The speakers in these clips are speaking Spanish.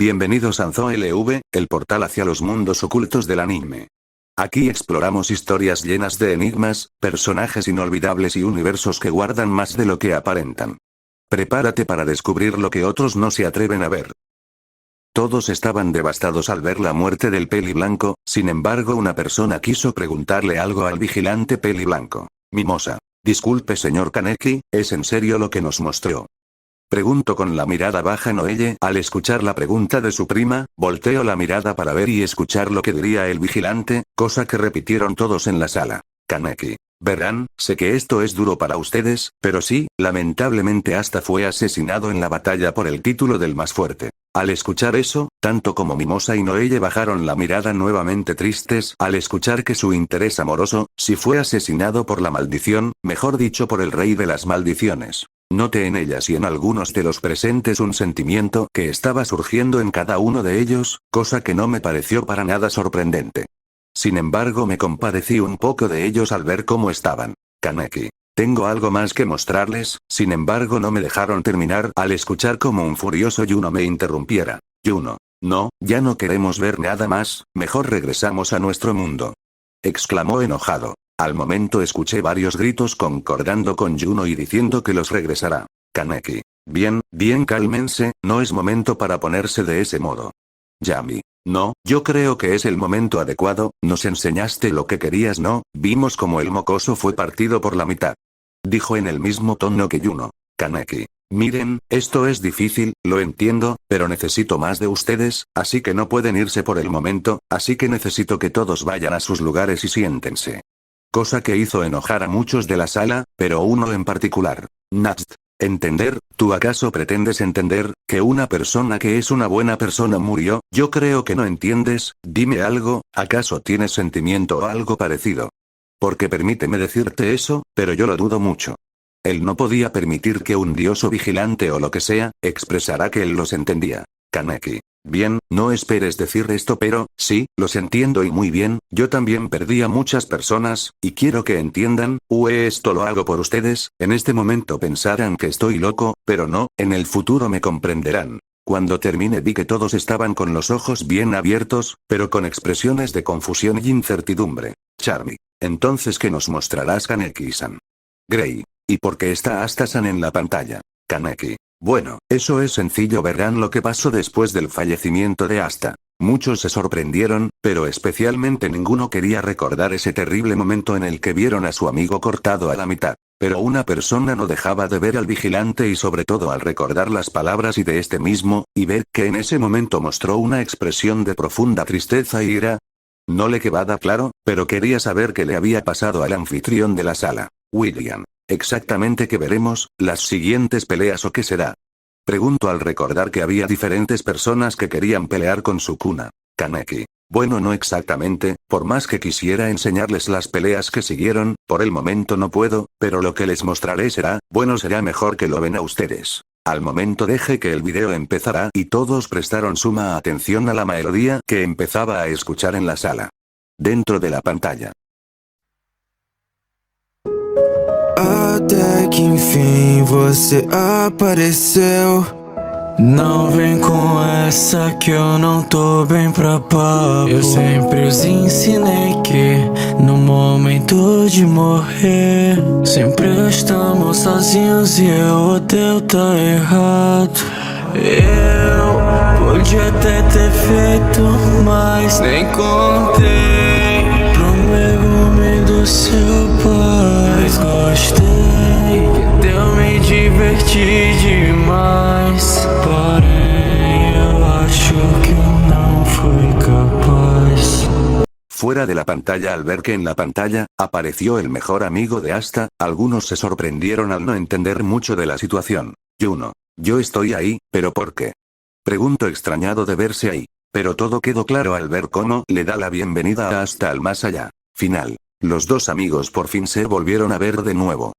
Bienvenidos a Anzo LV, el portal hacia los mundos ocultos del anime. Aquí exploramos historias llenas de enigmas, personajes inolvidables y universos que guardan más de lo que aparentan. Prepárate para descubrir lo que otros no se atreven a ver. Todos estaban devastados al ver la muerte del Peli Blanco, sin embargo una persona quiso preguntarle algo al vigilante Peli Blanco. Mimosa. Disculpe señor Kaneki, ¿es en serio lo que nos mostró? Preguntó con la mirada baja Noelle. Al escuchar la pregunta de su prima, volteó la mirada para ver y escuchar lo que diría el vigilante, cosa que repitieron todos en la sala. Kaneki. Verán, sé que esto es duro para ustedes, pero sí, lamentablemente Asta fue asesinado en la batalla por el título del más fuerte. Al escuchar eso, tanto como Mimosa y Noelle bajaron la mirada nuevamente tristes al escuchar que su interés amoroso, si fue asesinado por la maldición, mejor dicho por el rey de las maldiciones. Noté en ellas y en algunos de los presentes un sentimiento que estaba surgiendo en cada uno de ellos, cosa que no me pareció para nada sorprendente. Sin embargo me compadecí un poco de ellos al ver cómo estaban. Kaneki. Tengo algo más que mostrarles, sin embargo no me dejaron terminar al escuchar como un furioso Yuno me interrumpiera. Yuno. No, ya no queremos ver nada más, mejor regresamos a nuestro mundo. Exclamó enojado. Al momento escuché varios gritos concordando con Yuno y diciendo que los regresará. Kaneki. Bien, cálmense, no es momento para ponerse de ese modo. Yami. No, yo creo que es el momento adecuado, nos enseñaste lo que querías, ¿no? Vimos como el mocoso fue partido por la mitad. Dijo en el mismo tono que Yuno. Kaneki. Miren, esto es difícil, lo entiendo, pero necesito más de ustedes, así que no pueden irse por el momento, así que necesito que todos vayan a sus lugares y siéntense. Cosa que hizo enojar a muchos de la sala, pero uno en particular. Natst. ¿Entender? ¿Tú acaso pretendes entender, que una persona que es una buena persona murió? Yo creo que no entiendes, dime algo, ¿acaso tienes sentimiento o algo parecido? Porque permíteme decirte eso, pero yo lo dudo mucho. Él no podía permitir que un dios o vigilante o lo que sea, expresara que él los entendía. Kaneki. Bien, no esperes decir esto pero, sí, los entiendo y muy bien, yo también perdí a muchas personas, y quiero que entiendan, esto lo hago por ustedes, en este momento pensarán que estoy loco, pero no, en el futuro me comprenderán. Cuando terminé vi que todos estaban con los ojos bien abiertos, pero con expresiones de confusión y incertidumbre. Charmy. Entonces ¿qué nos mostrarás Kaneki-san? Grey. ¿Y por qué está Asta-san en la pantalla? Kaneki. Bueno, eso es sencillo, verán lo que pasó después del fallecimiento de Asta. Muchos se sorprendieron, pero especialmente ninguno quería recordar ese terrible momento en el que vieron a su amigo cortado a la mitad. Pero una persona no dejaba de ver al vigilante y sobre todo al recordar las palabras y de este mismo, y ver que en ese momento mostró una expresión de profunda tristeza y ira. No le quedaba claro, pero quería saber qué le había pasado al anfitrión de la sala. William. Exactamente qué veremos, las siguientes peleas o qué será. Pregunto al recordar que había diferentes personas que querían pelear con Sukuna. Kaneki. Bueno, no exactamente, por más que quisiera enseñarles las peleas que siguieron, por el momento no puedo, pero lo que les mostraré será mejor que lo ven a ustedes. Al momento dejé que el video empezara y todos prestaron suma atención a la melodía que empezaba a escuchar en la sala. Dentro de la pantalla. Até que enfim você apareceu. Não vem com essa que eu não tô bem pra papo. Eu sempre os ensinei que no momento de morrer sempre estamos sozinhos e eu odeio tá errado. Eu podia até ter feito mais, nem contei pro megume do seu pai. Mas gostei, eu me diverti demais. Porém, eu acho que não fui capaz. Fuera de la pantalla al ver que en la pantalla, apareció el mejor amigo de Asta, algunos se sorprendieron al no entender mucho de la situación. Yuno. Yo estoy ahí, ¿pero por qué? Pregunto extrañado de verse ahí. Pero todo quedó claro al ver cómo le da la bienvenida a Asta al más allá. Final. Los dos amigos por fin se volvieron a ver de nuevo.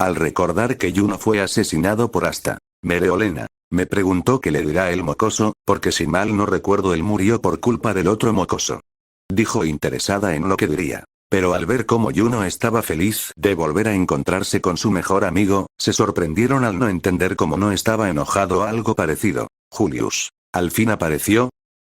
Al recordar que Yuno fue asesinado por Asta, Mereolena, me preguntó qué le dirá el mocoso, porque si mal no recuerdo él murió por culpa del otro mocoso. Dijo interesada en lo que diría. Pero al ver cómo Yuno estaba feliz de volver a encontrarse con su mejor amigo, se sorprendieron al no entender cómo no estaba enojado o algo parecido. Julius. ¿Al fin apareció?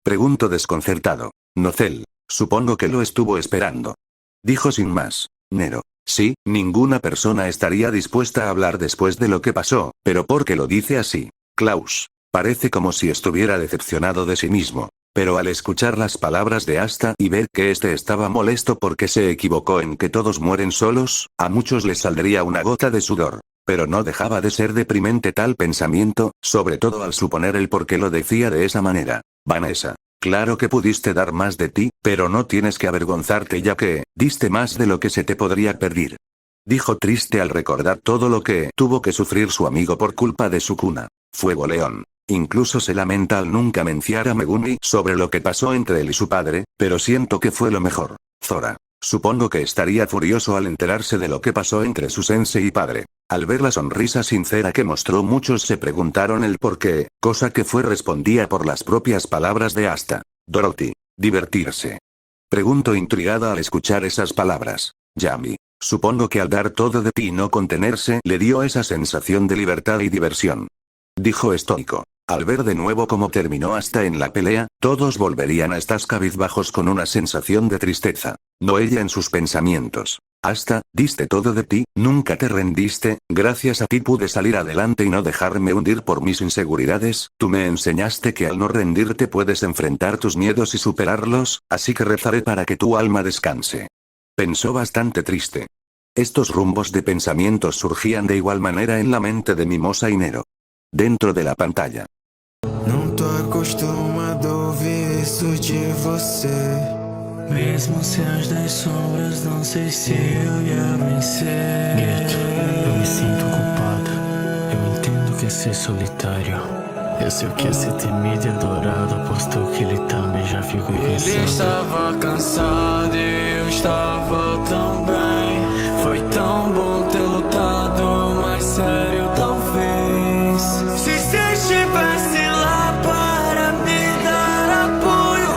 Pregunto desconcertado. Nocel. Supongo que lo estuvo esperando. Dijo sin más. Nero. Sí, ninguna persona estaría dispuesta a hablar después de lo que pasó, pero ¿por qué lo dice así? Klaus. Parece como si estuviera decepcionado de sí mismo. Pero al escuchar las palabras de Asta y ver que este estaba molesto porque se equivocó en que todos mueren solos, a muchos les saldría una gota de sudor. Pero no dejaba de ser deprimente tal pensamiento, sobre todo al suponer el por qué lo decía de esa manera. Vanessa. Claro que pudiste dar más de ti, pero no tienes que avergonzarte ya que, diste más de lo que se te podría pedir. Dijo triste al recordar todo lo que tuvo que sufrir su amigo por culpa de Sukuna. Fuego León. Incluso se lamenta al nunca mencionar a Megumi sobre lo que pasó entre él y su padre, pero siento que fue lo mejor. Zora. Supongo que estaría furioso al enterarse de lo que pasó entre su sensei y padre. Al ver la sonrisa sincera que mostró, muchos se preguntaron el por qué, cosa que fue respondida por las propias palabras de Asta. Dorothy. Divertirse. Pregunto intrigada al escuchar esas palabras. Yami. Supongo que al dar todo de ti y no contenerse le dio esa sensación de libertad y diversión. Dijo estoico. Al ver de nuevo cómo terminó Asta en la pelea, todos volverían a estar cabizbajos con una sensación de tristeza. No ella en sus pensamientos. Asta, diste todo de ti, nunca te rendiste, gracias a ti pude salir adelante y no dejarme hundir por mis inseguridades, tú me enseñaste que al no rendirte puedes enfrentar tus miedos y superarlos, así que rezaré para que tu alma descanse. Pensó bastante triste. Estos rumbos de pensamientos surgían de igual manera en la mente de Mimosa y Nero. Dentro de la pantalla. Não tô acostumado a ouvir isso de você. Mesmo se as 10 sombras, não sei se eu ia vencer. Gueto, eu me sinto culpada. Eu entendo que é ser solitário. Eu sei o que é ser temido e adorado. Aposto que ele também já ficou cansado. Ele estava cansado e eu estava tão bem. Foi tão bom ter lutado, mas sério talvez. Se você estivesse lá para me dar apoio,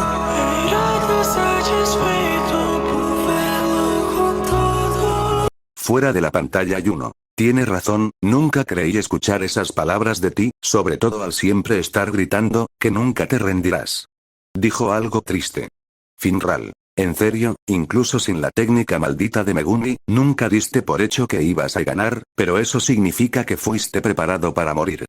irá estar satisfeito por verlo con todo. Fuera de la pantalla hay uno. Tienes razón, nunca creí escuchar esas palabras de ti, sobre todo al siempre estar gritando, que nunca te rendirás. Dijo algo triste. Finral. En serio, incluso sin la técnica maldita de Megumi, nunca diste por hecho que ibas a ganar, pero eso significa que fuiste preparado para morir.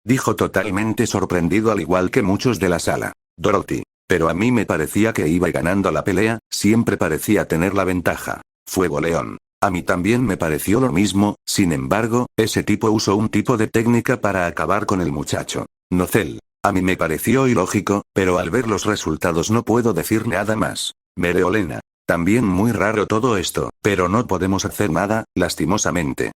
Dijo totalmente sorprendido al igual que muchos de la sala. Dorothy. Pero a mí me parecía que iba ganando la pelea, siempre parecía tener la ventaja. Fuego León. A mí también me pareció lo mismo, sin embargo, ese tipo usó un tipo de técnica para acabar con el muchacho. Nocel. A mí me pareció ilógico, pero al ver los resultados no puedo decir nada más. Mereolena. También muy raro todo esto, pero no podemos hacer nada, lastimosamente.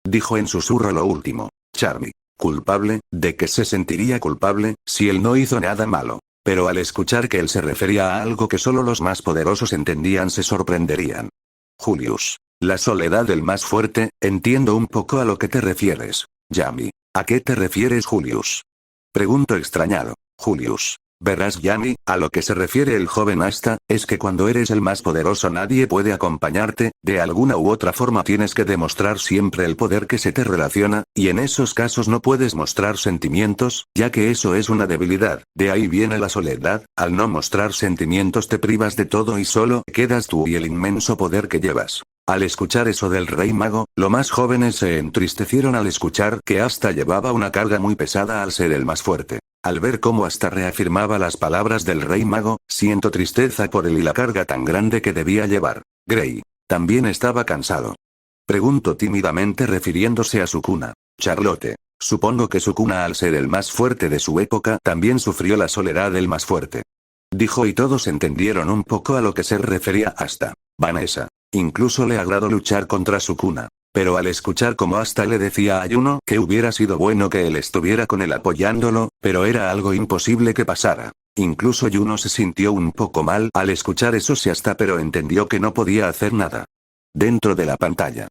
Dijo en susurro lo último. Charmy. Culpable, ¿de qué se sentiría culpable, si él no hizo nada malo? Pero al escuchar que él se refería a algo que solo los más poderosos entendían se sorprenderían. Julius. La soledad del más fuerte, entiendo un poco a lo que te refieres. Yami. ¿A qué te refieres, Julius? Pregunto extrañado. Julius. Verás, Yami, a lo que se refiere el joven Asta, es que cuando eres el más poderoso nadie puede acompañarte, de alguna u otra forma tienes que demostrar siempre el poder que se te relaciona, y en esos casos no puedes mostrar sentimientos, ya que eso es una debilidad, de ahí viene la soledad, al no mostrar sentimientos te privas de todo y solo quedas tú y el inmenso poder que llevas. Al escuchar eso del Rey Mago, los más jóvenes se entristecieron al escuchar que Asta llevaba una carga muy pesada al ser el más fuerte. Al ver cómo Asta reafirmaba las palabras del Rey Mago, siento tristeza por él y la carga tan grande que debía llevar. Grey. También estaba cansado. Pregunto tímidamente refiriéndose a Sukuna. Charlotte. Supongo que Sukuna al ser el más fuerte de su época también sufrió la soledad del más fuerte. Dijo y todos entendieron un poco a lo que se refería Asta. Vanessa. Incluso le agradó luchar contra Sukuna. Pero al escuchar como Asta le decía a Yuno que hubiera sido bueno que él estuviera con él apoyándolo, pero era algo imposible que pasara. Incluso Yuno se sintió un poco mal al escuchar eso si Asta pero entendió que no podía hacer nada. Dentro de la pantalla.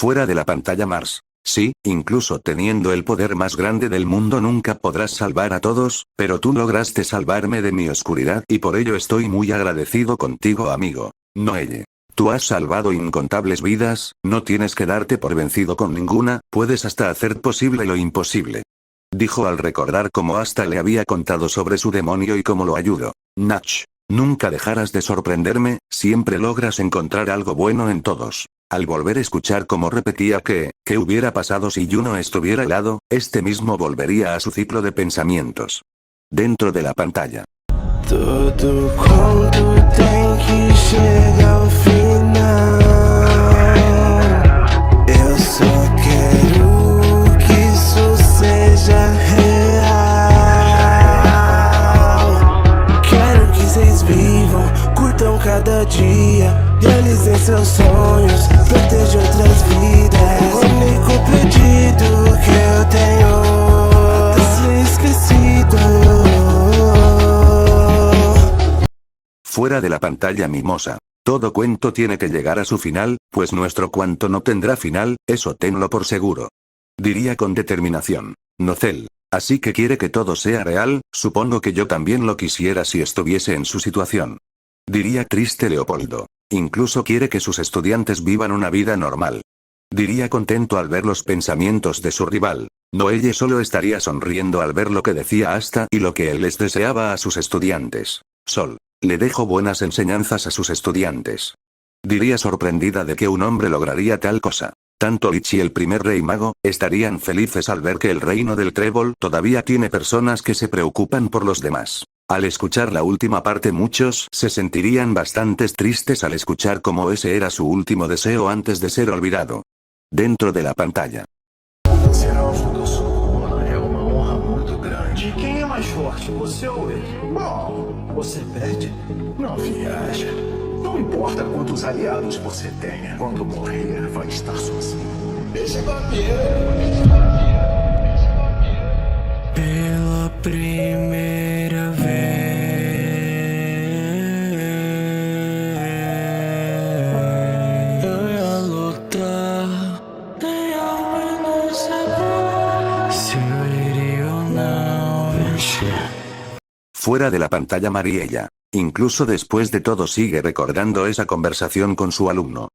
Fuera de la pantalla Mars. Sí, incluso teniendo el poder más grande del mundo nunca podrás salvar a todos, pero tú lograste salvarme de mi oscuridad y por ello estoy muy agradecido contigo, amigo. Noelle. Tú has salvado incontables vidas, no tienes que darte por vencido con ninguna, puedes hasta hacer posible lo imposible. Dijo al recordar cómo Asta le había contado sobre su demonio y cómo lo ayudó. Natch. Nunca dejarás de sorprenderme, siempre logras encontrar algo bueno en todos. Al volver a escuchar cómo repetía ¿qué hubiera pasado si Juno estuviera helado? Este mismo volvería a su ciclo de pensamientos. Dentro de la pantalla. Todo conto tem que chegar ao final. Eu só quero que isso seja real. Quero que vocês vivam, curtam cada dia, realizem seus sonhos, protejam outras vidas. O único pedido que eu tenho é ser esquecido. Fuera de la pantalla mimosa. Todo cuento tiene que llegar a su final, pues nuestro cuento no tendrá final, eso tenlo por seguro. Diría con determinación. Nocel. Así que quiere que todo sea real, supongo que yo también lo quisiera si estuviese en su situación. Diría triste Leopoldo. Incluso quiere que sus estudiantes vivan una vida normal. Diría contento al ver los pensamientos de su rival. Noelle solo estaría sonriendo al ver lo que decía Asta y lo que él les deseaba a sus estudiantes. Sol. Le dejo buenas enseñanzas a sus estudiantes. Diría sorprendida de que un hombre lograría tal cosa. Tanto Lich y el primer rey mago, estarían felices al ver que el reino del trébol todavía tiene personas que se preocupan por los demás. Al escuchar la última parte muchos se sentirían bastante tristes al escuchar cómo ese era su último deseo antes de ser olvidado. Dentro de la pantalla. Ser alvo do Sukuna é uma honra muito grande. Quem é mais forte, você ou ele? Bom, você perde, não viaja. Não importa quantos aliados você tenha. Quando morrer, vai estar sozinho. Deixa Pela primeira vez eu ia lutar, nem ao menos saber se eu iria ou não vencer. Fuera de la pantalla Mariella. Incluso después de todo sigue recordando esa conversación con su alumno.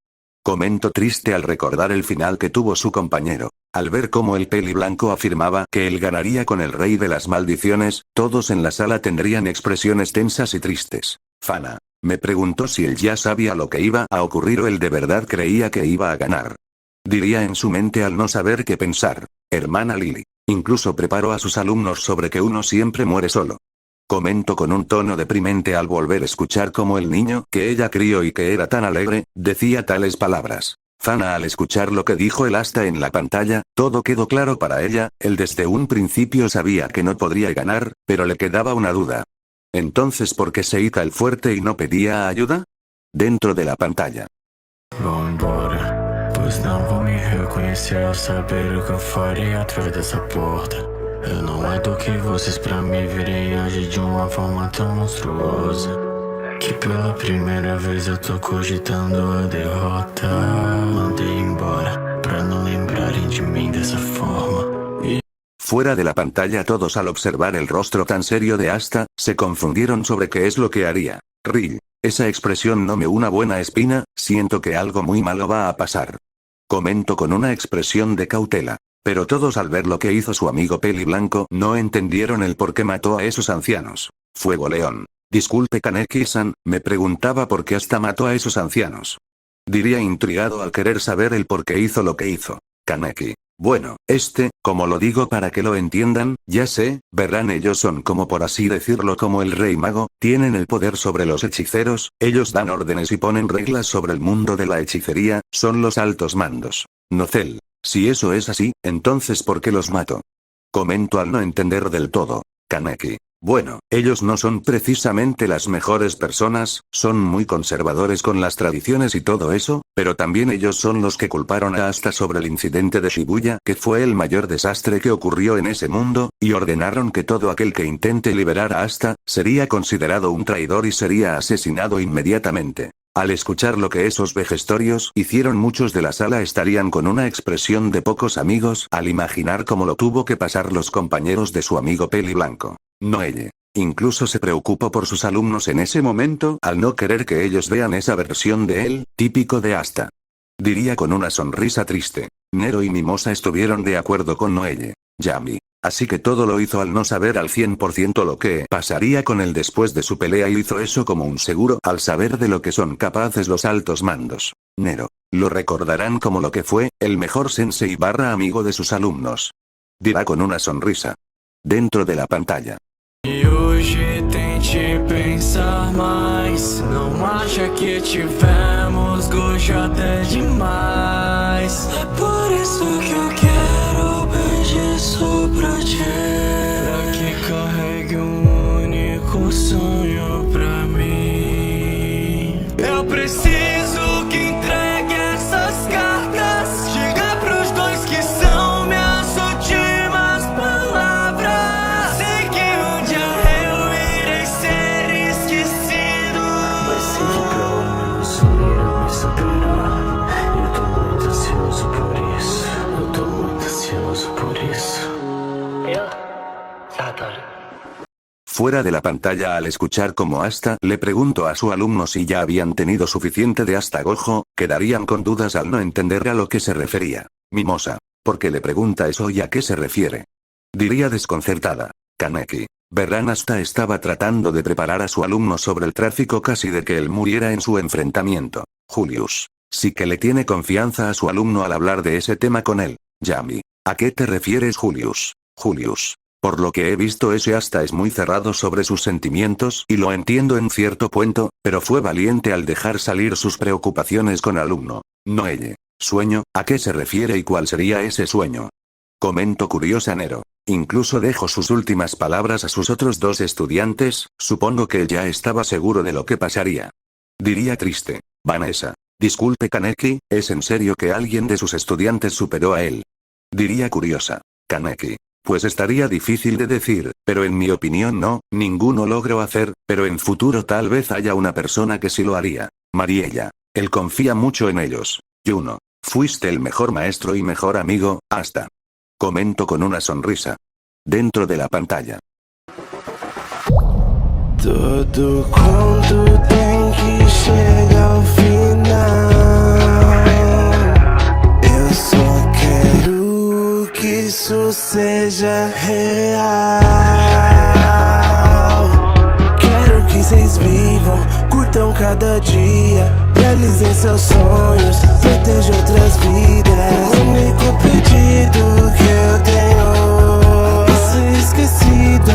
Comento triste al recordar el final que tuvo su compañero. Al ver cómo el peli blanco afirmaba que él ganaría con el rey de las maldiciones, todos en la sala tendrían expresiones tensas y tristes. Fana. Me preguntó si él ya sabía lo que iba a ocurrir o él de verdad creía que iba a ganar. Diría en su mente al no saber qué pensar. Hermana Lily. Incluso preparó a sus alumnos sobre que uno siempre muere solo. Comento con un tono deprimente al volver a escuchar cómo el niño que ella crió y que era tan alegre, decía tales palabras. Fana al escuchar lo que dijo el Asta en la pantalla, todo quedó claro para ella, él desde un principio sabía que no podría ganar, pero le quedaba una duda. Entonces ¿por qué se hizo el fuerte y no pedía ayuda? Dentro de la pantalla. Vou embora, pois não vou me reconhecer ao saber o que eu faria atrás dessa porta. Eu não é do que vocês pra me verem agir de uma forma tão monstruosa, que pela primeira vez eu tô cogitando a derrota. Mandei embora, pra não lembrarem de mim dessa forma. Fuera de la pantalla todos al observar el rostro tan serio de Asta, se confundieron sobre qué es lo que haría. Rill. Esa expresión no me una buena espina, siento que algo muy malo va a pasar. Comento con una expresión de cautela. Pero todos al ver lo que hizo su amigo Peli Blanco no entendieron el por qué mató a esos ancianos. Fuego León. Disculpe Kaneki-san, me preguntaba por qué hasta mató a esos ancianos. Diría intrigado al querer saber el por qué hizo lo que hizo. Kaneki. Bueno, como lo digo para que lo entiendan, ya sé, verán ellos son como por así decirlo como el rey mago, tienen el poder sobre los hechiceros, ellos dan órdenes y ponen reglas sobre el mundo de la hechicería, son los altos mandos. Nocel. Si eso es así, entonces ¿por qué los mato? Comento al no entender del todo. Kaneki. Bueno, ellos no son precisamente las mejores personas, son muy conservadores con las tradiciones y todo eso, pero también ellos son los que culparon a Asta sobre el incidente de Shibuya, que fue el mayor desastre que ocurrió en ese mundo, y ordenaron que todo aquel que intente liberar a Asta, sería considerado un traidor y sería asesinado inmediatamente. Al escuchar lo que esos vejestorios hicieron, muchos de la sala estarían con una expresión de pocos amigos al imaginar cómo lo tuvo que pasar los compañeros de su amigo Peli Blanco. Noelle. Incluso se preocupó por sus alumnos en ese momento al no querer que ellos vean esa versión de él, típico de Asta. Diría con una sonrisa triste. Nero y Mimosa estuvieron de acuerdo con Noelle. Yami. Así que todo lo hizo al no saber al 100% lo que pasaría con él después de su pelea, y hizo eso como un seguro al saber de lo que son capaces los altos mandos. Nero. Lo recordarán como lo que fue, el mejor sensei / amigo de sus alumnos. Dirá con una sonrisa. Dentro de la pantalla. E hoje tente pensar mais. Não acha que tivemos gosto até demais. É por isso que eu quero pedir isso pra ti. Pra que carregue único sonho pra mim. Eu preciso que entregue essas cartas. Chega pros dois que são minhas últimas palavras. Sei que um dia eu irei ser esquecido. Mas sei que pelo menos um dia me superar. Eu tô muito ansioso por isso. Eu tô muito ansioso por isso. Fuera de la pantalla, al escuchar como Asta le preguntó a su alumno si ya habían tenido suficiente de Asta Gojo, quedarían con dudas al no entender a lo que se refería. Mimosa. ¿Por qué le pregunta eso y a qué se refiere? Diría desconcertada. Kaneki. Verán, Asta estaba tratando de preparar a su alumno sobre el tráfico casi de que él muriera en su enfrentamiento. Julius. Sí que le tiene confianza a su alumno al hablar de ese tema con él. Yami. ¿A qué te refieres, Julius? Julius. Por lo que he visto, ese Asta es muy cerrado sobre sus sentimientos y lo entiendo en cierto punto, pero fue valiente al dejar salir sus preocupaciones con alumno. Noelle. Sueño, ¿a qué se refiere y cuál sería ese sueño? Comentó curiosa Nero. Incluso dejó sus últimas palabras a sus otros dos estudiantes, supongo que él ya estaba seguro de lo que pasaría. Diría triste. Vanessa. Disculpe Kaneki, ¿es en serio que alguien de sus estudiantes superó a él? Diría curiosa. Kaneki. Pues estaría difícil de decir, pero en mi opinión no, ninguno logró hacer, pero en futuro tal vez haya una persona que sí lo haría. Mariella. Él confía mucho en ellos. Juno. Fuiste el mejor maestro y mejor amigo, Asta. Comento con una sonrisa. Dentro de la pantalla. Todo conto tem que chegar ao final. Eu só quero que isso seja real. Quero que vocês vivam, curtam cada dia, realizem seus sonhos, protejam outras vidas. O único pedido que eu tenho é ser esquecido.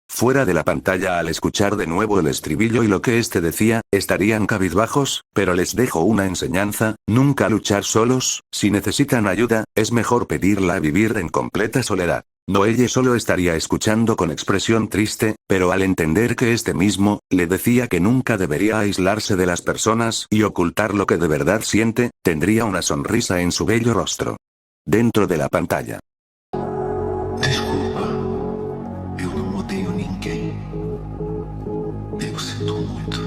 Fuera de la pantalla, al escuchar de nuevo el estribillo y lo que este decía, estarían cabizbajos, pero les dejo una enseñanza: nunca luchar solos, si necesitan ayuda, es mejor pedirla a vivir en completa soledad. Noelle solo estaría escuchando con expresión triste, pero al entender que este mismo le decía que nunca debería aislarse de las personas y ocultar lo que de verdad siente, tendría una sonrisa en su bello rostro. Dentro de la pantalla. Desculpa, eu não odeio ninguém. Eu sinto muito.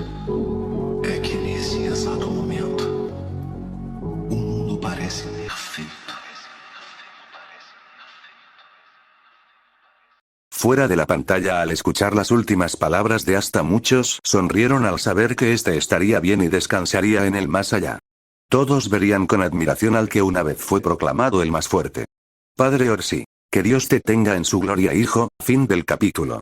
É que nesse exato momento, o mundo parece perfeito. Fuera de la pantalla, al escuchar las últimas palabras de Asta, muchos sonrieron al saber que este estaría bien y descansaría en el más allá. Todos verían con admiración al que una vez fue proclamado el más fuerte. Padre Orsi. Que Dios te tenga en su gloria, hijo. Fin del capítulo.